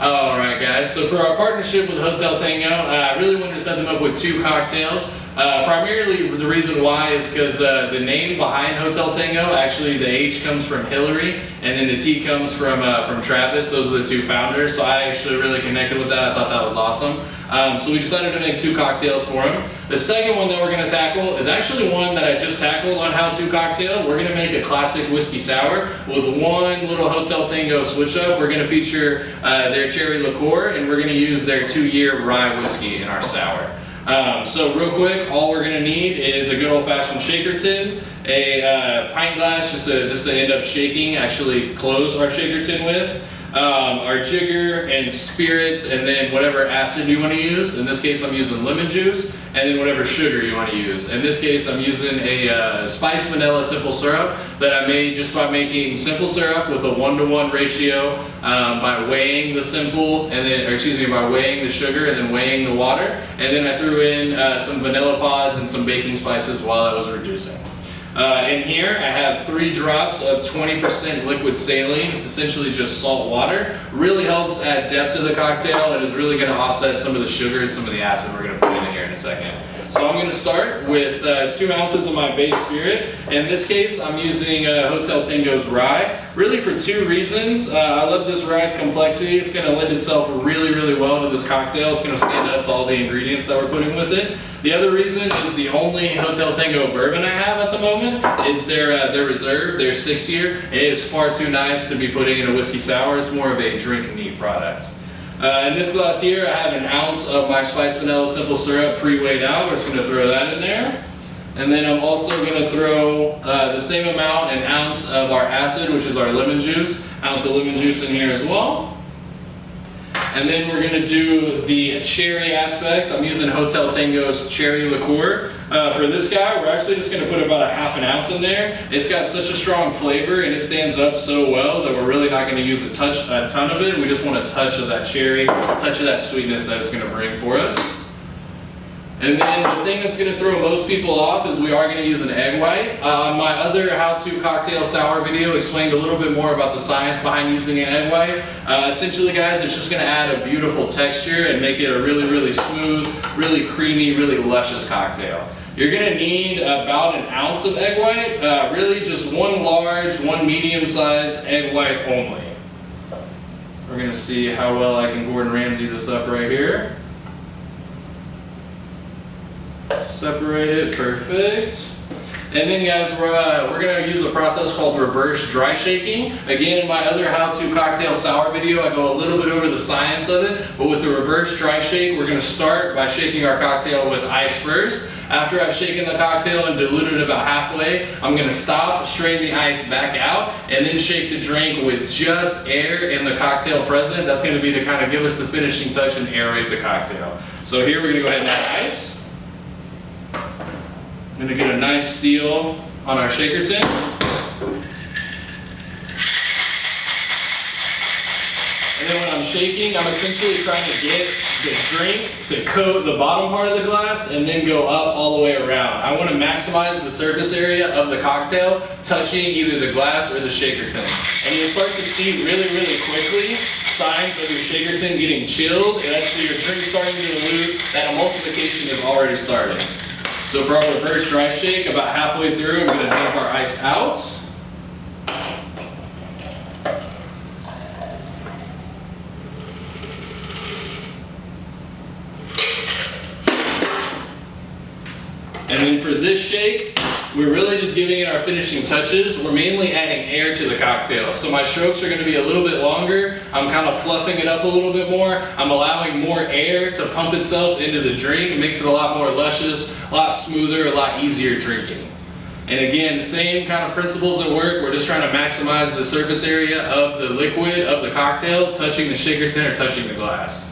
Alright guys, so for our partnership with Hotel Tango, I really wanted to set them up with two cocktails. Primarily the reason why is because the name behind Hotel Tango, actually the H comes from Hillary and then the T comes from Travis. Those are the two founders, so I actually really connected with that. I thought that was awesome. So we decided to make two cocktails for them. The second one that we're going to tackle is actually one that I just tackled on How To Cocktail. We're going to make a classic whiskey sour with one little Hotel Tango switch up. We're going to feature their cherry liqueur, and we're going to use their 2-year rye whiskey in our sour. So real quick, all we're going to need is a good old-fashioned shaker tin, a pint glass just to end up shaking, actually close our shaker tin with, our jigger and spirits, and then whatever acid you want to use. In this case I'm using lemon juice, and then whatever sugar you want to use. In this case I'm using a spiced vanilla simple syrup that I made just by making simple syrup with a 1-to-1 ratio by weighing the simple, and then, by weighing the sugar and then weighing the water, and then I threw in some vanilla pods and some baking spices while I was reducing. In here I have 3 drops of 20% liquid saline. It's essentially just salt water. Really helps add depth to the cocktail and is really going to offset some of the sugar and some of the acid we're going to put in here in a second. So I'm going to start with 2 ounces of my base spirit. In this case I'm using Hotel Tango's rye, really for 2 reasons. I love this rye's complexity. It's going to lend itself really well to this cocktail. It's going to stand up to all the ingredients that we're putting with it. The other reason is the only Hotel Tango bourbon I have at the moment is their reserve, their 6-year. It is far too nice to be putting in a whiskey sour. It's more of a drink neat product. In this glass here I have 1 ounce of my spiced vanilla simple syrup pre-weighed out. We're just going to throw that in there. And then I'm also going to throw the same amount, 1 ounce of our acid, which is our lemon juice. 1 ounce of lemon juice in here as well. And then we're going to do the cherry aspect. I'm using Hotel Tango's cherry liqueur. For this guy, we're actually just going to put about 1/2 ounce in there. It's got such a strong flavor and it stands up so well that we're really not going to use a ton of it. We just want a touch of that cherry, a touch of that sweetness that it's going to bring for us. And then the thing that's going to throw most people off is we are going to use an egg white. My other How To Cocktail Sour video explained a little bit more about the science behind using an egg white. Essentially guys, it's just going to add a beautiful texture and make it a really smooth, really creamy, really luscious cocktail. You're going to need about 1 ounce of egg white, really just 1 large, 1 medium-sized egg white only. We're going to see how well I can Gordon Ramsay this up right here. Separate it, perfect. And then guys, we're going to use a process called reverse dry shaking. Again, in my other How To Cocktail Sour video, I go a little bit over the science of it, but with the reverse dry shake, we're going to start by shaking our cocktail with ice first. After I've shaken the cocktail and diluted it about halfway, I'm going to stop, strain the ice back out, and then shake the drink with just air and the cocktail present. That's going to be to kind of give us the finishing touch and aerate the cocktail. So here we're going to go ahead and add ice. I'm going to get a nice seal on our shaker tin. And then when I'm shaking, I'm essentially trying to get the drink to coat the bottom part of the glass and then go up all the way around. I want to maximize the surface area of the cocktail touching either the glass or the shaker tin. And you'll start to see really quickly signs of your shaker tin getting chilled, and that's your drink starting to dilute. That emulsification is already starting. So for our reverse dry shake, about halfway through, I'm going to dump our ice out. And then for this shake, we're really just giving it our finishing touches. We're mainly adding air to the cocktail. So my strokes are going to be a little bit longer. I'm kind of fluffing it up a little bit more. I'm allowing more air to pump itself into the drink. It makes it a lot more luscious, a lot smoother, a lot easier drinking. And again, same kind of principles at work. We're just trying to maximize the surface area of the liquid of the cocktail, touching the shaker tin or touching the glass.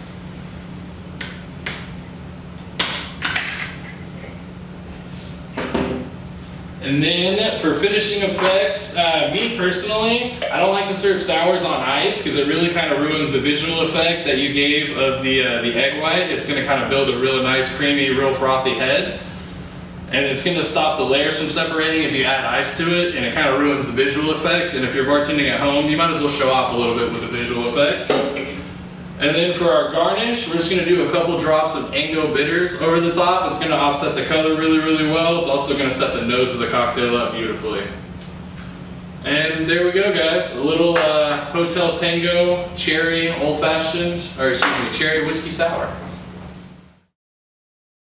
And then for finishing effects, me personally, I don't like to serve sours on ice because it really kind of ruins the visual effect that you gave of the egg white. It's going to kind of build a really nice, creamy, real frothy head. And it's going to stop the layers from separating if you add ice to it, and it kind of ruins the visual effect. And if you're bartending at home, you might as well show off a little bit with the visual effect. And then for our garnish, we're just gonna do a couple drops of Tango bitters over the top. It's gonna offset the color really, really well. It's also gonna set the nose of the cocktail up beautifully. And there we go, guys. A little Hotel Tango cherry old fashioned, or excuse me, cherry whiskey sour.